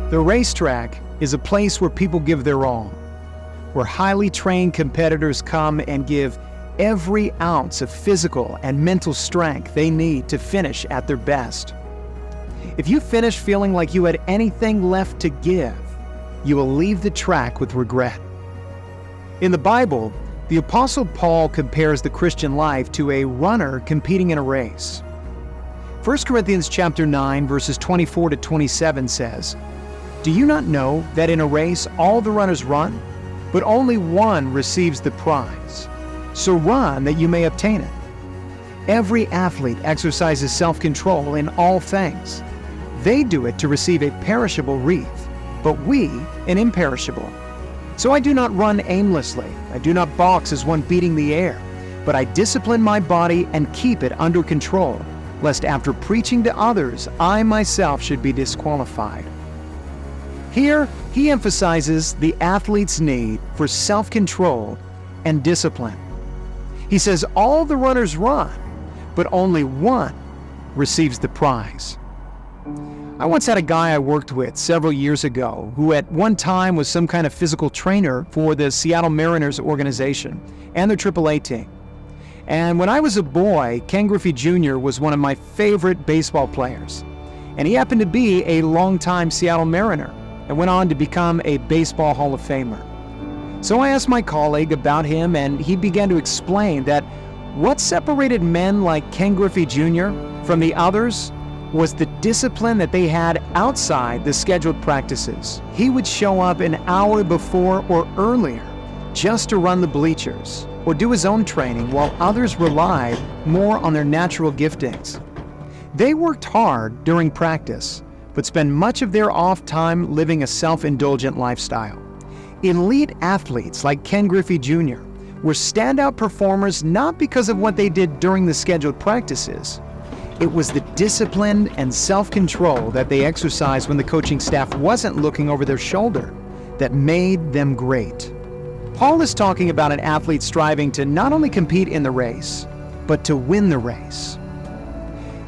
The racetrack is a place where people give their all, where highly trained competitors come and give every ounce of physical and mental strength they need to finish at their best. If you finish feeling like you had anything left to give, you will leave the track with regret. In the Bible, the Apostle Paul compares the Christian life to a runner competing in a race. 1 Corinthians chapter 9, verses 24 to 27 says, "Do you not know that in a race all the runners run, but only one receives the prize? So run that you may obtain it. Every athlete exercises self-control in all things. They do it to receive a perishable wreath, but we an imperishable. So I do not run aimlessly. I do not box as one beating the air, but I discipline my body and keep it under control, lest after preaching to others, I myself should be disqualified." Here, he emphasizes the athlete's need for self-control and discipline. He says all the runners run, but only one receives the prize. I once had a guy I worked with several years ago who at one time was some kind of physical trainer for the Seattle Mariners organization and their AAA team. And when I was a boy, Ken Griffey Jr. was one of my favorite baseball players. And he happened to be a longtime Seattle Mariner and went on to become a Baseball Hall of Famer. So I asked my colleague about him, and he began to explain that what separated men like Ken Griffey Jr. from the others was the discipline that they had outside the scheduled practices. He would show up an hour before or earlier just to run the bleachers or do his own training, while others relied more on their natural giftings. They worked hard during practice, but spent much of their off time living a self-indulgent lifestyle. Elite athletes like Ken Griffey Jr. were standout performers not because of what they did during the scheduled practices. It was the discipline and self-control that they exercised when the coaching staff wasn't looking over their shoulder that made them great. Paul is talking about an athlete striving to not only compete in the race, but to win the race.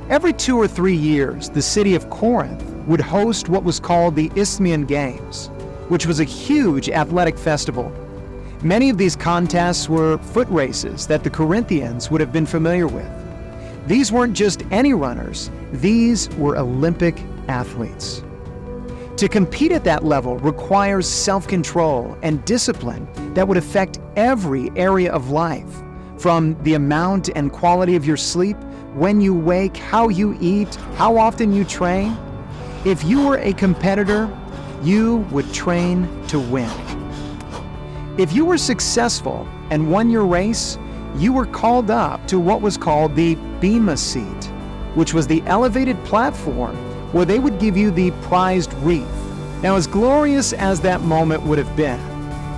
Every 2 or 3 years, the city of Corinth would host what was called the Isthmian Games, which was a huge athletic festival. Many of these contests were foot races that the Corinthians would have been familiar with. These weren't just any runners, these were Olympic athletes. To compete at that level requires self-control and discipline that would affect every area of life, from the amount and quality of your sleep, when you wake, how you eat, how often you train. If you were a competitor, you would train to win. If you were successful and won your race, you were called up to what was called the bema seat, which was the elevated platform where they would give you the prized wreath. Now, as glorious as that moment would have been,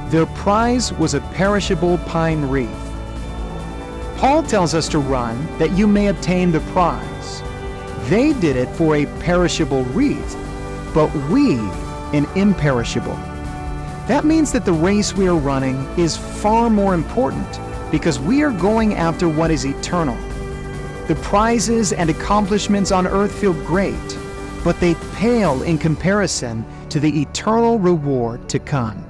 their prize was a perishable pine wreath. Paul tells us to run that you may obtain the prize. They did it for a perishable wreath, but we an imperishable. That means that the race we are running is far more important because we are going after what is eternal. The prizes and accomplishments on earth feel great, but they pale in comparison to the eternal reward to come.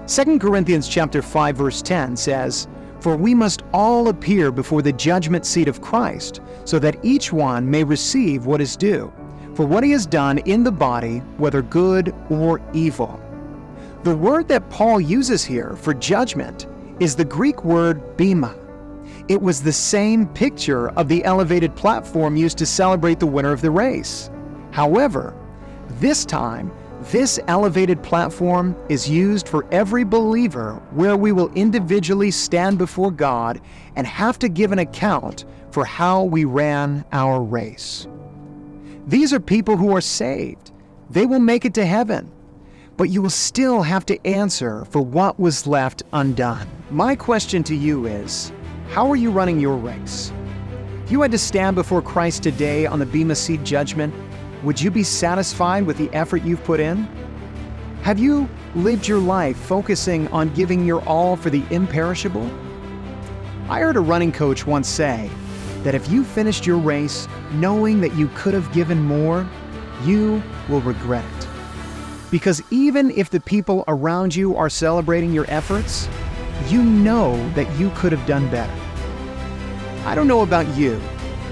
2 Corinthians chapter 5 verse 10 says, "For we must all appear before the judgment seat of Christ, so that each one may receive what is due, for what he has done in the body, whether good or evil." The word that Paul uses here for judgment is the Greek word bema. It was the same picture of the elevated platform used to celebrate the winner of the race. However, this time, this elevated platform is used for every believer where we will individually stand before God and have to give an account for how we ran our race. These are people who are saved. They will make it to heaven, but you will still have to answer for what was left undone. My question to you is, how are you running your race? If you had to stand before Christ today on the bema seat judgment, would you be satisfied with the effort you've put in? Have you lived your life focusing on giving your all for the imperishable? I heard a running coach once say that if you finished your race knowing that you could have given more, you will regret it. Because even if the people around you are celebrating your efforts, you know that you could have done better. I don't know about you,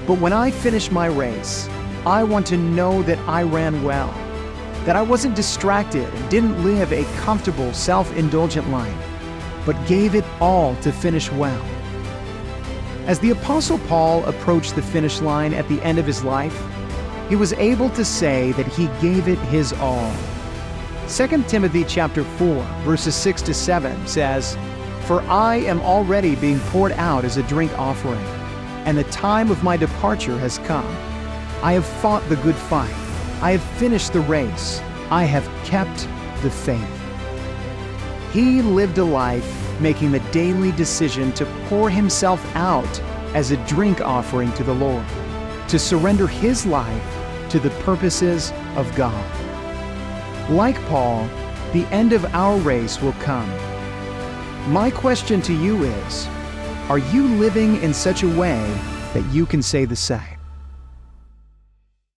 but when I finish my race, I want to know that I ran well, that I wasn't distracted and didn't live a comfortable, self-indulgent life, but gave it all to finish well. As the Apostle Paul approached the finish line at the end of his life, he was able to say that he gave it his all. 2 Timothy chapter 4, verses 6 to 7 says, "For I am already being poured out as a drink offering, and the time of my departure has come. I have fought the good fight. I have finished the race. I have kept the faith." He lived a life making the daily decision to pour himself out as a drink offering to the Lord, to surrender his life to the purposes of God. Like Paul, the end of our race will come. My question to you is, are you living in such a way that you can say the same?